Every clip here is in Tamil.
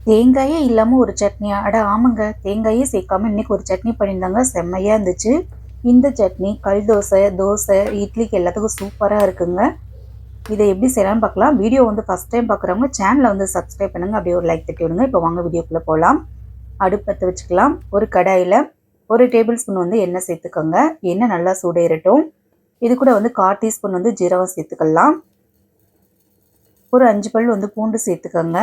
தேங்காயே இல்லாமல் ஒரு சட்னியா? அட ஆமாங்க, தேங்காயே சேர்க்காம இன்னைக்கு ஒரு சட்னி பண்ணியிருந்தாங்க, செம்மையாக இருந்துச்சு. இந்த சட்னி கல் தோசை, தோசை, இட்லிக்கு எல்லாத்துக்கும் சூப்பராக இருக்குங்க. இதை எப்படி செய்யலாம்னு பார்க்கலாம். வீடியோ வந்து ஃபஸ்ட் டைம் பார்க்குறவங்க சேனலை வந்து சப்ஸ்கிரைப் பண்ணுங்கள், அப்படியே ஒரு லைக் தட்டி விடுங்க. இப்போ வாங்க வீடியோக்குள்ளே போகலாம். அடுப்பு பற்ற வச்சுக்கலாம். ஒரு கடாயில் 1 டேபிள் ஸ்பூன் வந்து எண்ணெய் சேர்த்துக்கோங்க. எண்ணெய் நல்லா சூடேறட்டும். இது கூட வந்து 1/4 டீஸ்பூன் வந்து ஜீரகம் சேர்த்துக்கலாம். ஒரு 5 பல் வந்து பூண்டு சேர்த்துக்கோங்க.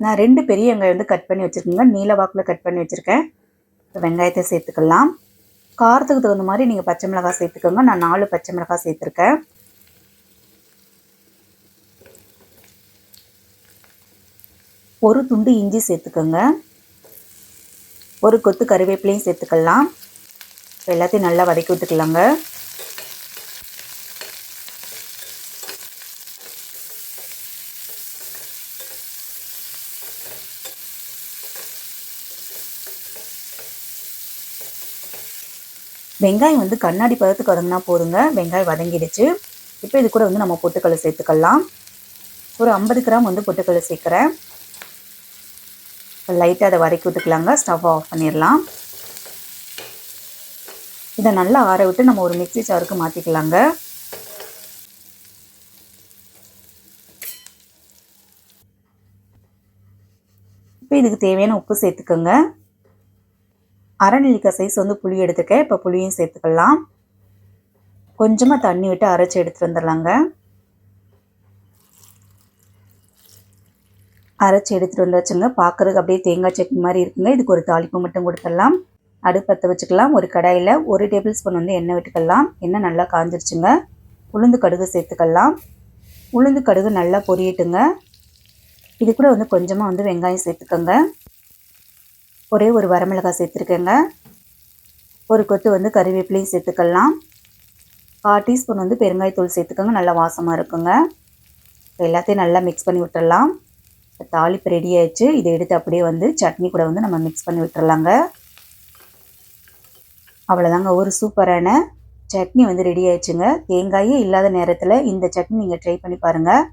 நான் 2 பெரிய வெங்காயம் வந்து கட் பண்ணி வச்சுருக்கேங்க. நீல வாக்கில் கட் பண்ணி வச்சுருக்கேன். வெங்காயத்தை சேர்த்துக்கலாம். காரத்துக்கு தகுந்த மாதிரி நீங்கள் பச்சை மிளகாய் சேர்த்துக்கோங்க. நான் 4 பச்சை மிளகாய் சேர்த்துருக்கேன். ஒரு துண்டு இஞ்சி சேர்த்துக்கோங்க. ஒரு கொத்து கருவேப்பிலையும் சேர்த்துக்கலாம். எல்லாத்தையும் நல்லா வதக்கி விட்டுக்கலாங்க. வெங்காயம் வந்து கண்ணாடி பதத்துக்கு வதங்கினா போதுங்க. வெங்காயம் வதங்கிடுச்சு. இப்போ இது கூட வந்து நம்ம பொட்டுக்கடலை சேர்த்துக்கலாம். ஒரு 50 கிராம் வந்து பொட்டுக்கடலை சேர்க்குறேன். லைட்டாக அதை வதக்கி விட்டுக்கலாங்க. ஸ்டவ் ஆஃப் பண்ணிடலாம். இதை நல்லா ஆற விட்டு நம்ம ஒரு மிக்ஸி ஜாருக்கு மாற்றிக்கலாங்க. இப்போ இதுக்கு தேவையான உப்பு சேர்த்துக்கோங்க. அரை நெல்லிக்காய் சைஸ் வந்து புளி எடுத்துக்கேன். இப்போ புளியும் சேர்த்துக்கலாம். கொஞ்சமாக தண்ணி விட்டு அரைச்சி எடுத்துகிட்டு வந்துடலாங்க. அரைச்சி எடுத்துகிட்டு வந்தாச்சுங்க. பார்க்குறதுக்கு அப்படியே தேங்காய் சட்னி மாதிரி இருக்குங்க. இதுக்கு ஒரு தாளிப்பு மட்டும் கொடுத்துடலாம். அடுப்பு பற்ற வச்சுக்கலாம். ஒரு கடாயில் 1 டேபிள் ஸ்பூன் வந்து எண்ணெய் விட்டுக்கலாம். எண்ணெய் நல்லா காஞ்சிருச்சுங்க. உளுந்து கடுகு சேர்த்துக்கலாம். உளுந்து கடுகு நல்லா பொரியட்டுங்க. இது கூட வந்து கொஞ்சமாக வந்து வெங்காயம் சேர்த்துக்கோங்க. ஒரே ஒரு வரமிளகாய் சேர்த்துருக்கேங்க. ஒரு கொத்து வந்து கறிவேப்பிலையும் சேர்த்துக்கலாம். 1/4 டீஸ்பூன் வந்து பெருங்காயத்தூள் சேர்த்துக்கோங்க. நல்லா வாசமாக இருக்குங்க. எல்லாத்தையும் நல்லா மிக்ஸ் பண்ணி விட்டுடலாம். தாளிப்பு ரெடி ஆயிடுச்சு. இதை எடுத்து அப்படியே வந்து சட்னி கூட வந்து நம்ம மிக்ஸ் பண்ணி விட்டுறலாங்க. அவ்வளோதாங்க, ஒரு சூப்பரான சட்னி வந்து ரெடி ஆயிடுச்சுங்க. தேங்காயே இல்லாத நேரத்தில் இந்த சட்னி நீங்கள் ட்ரை பண்ணி பாருங்கள்.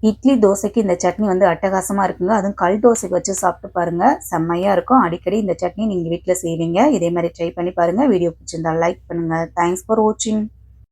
இட்லி தோசைக்கு இந்த சட்னி வந்து அட்டகாசமாக இருக்குங்க. அதுவும் கல் தோசைக்கு வச்சு சாப்பிட்டு பாருங்கள், செம்மையாக இருக்கும். அடிக்கடி இந்த சட்னி நீங்கள் வீட்டில் செய்வீங்க. இதே மாதிரி ட்ரை பண்ணி பாருங்கள். வீடியோ பிடிச்சிருந்தா லைக் பண்ணுங்கள். தேங்க்ஸ் ஃபார் வாட்சிங்.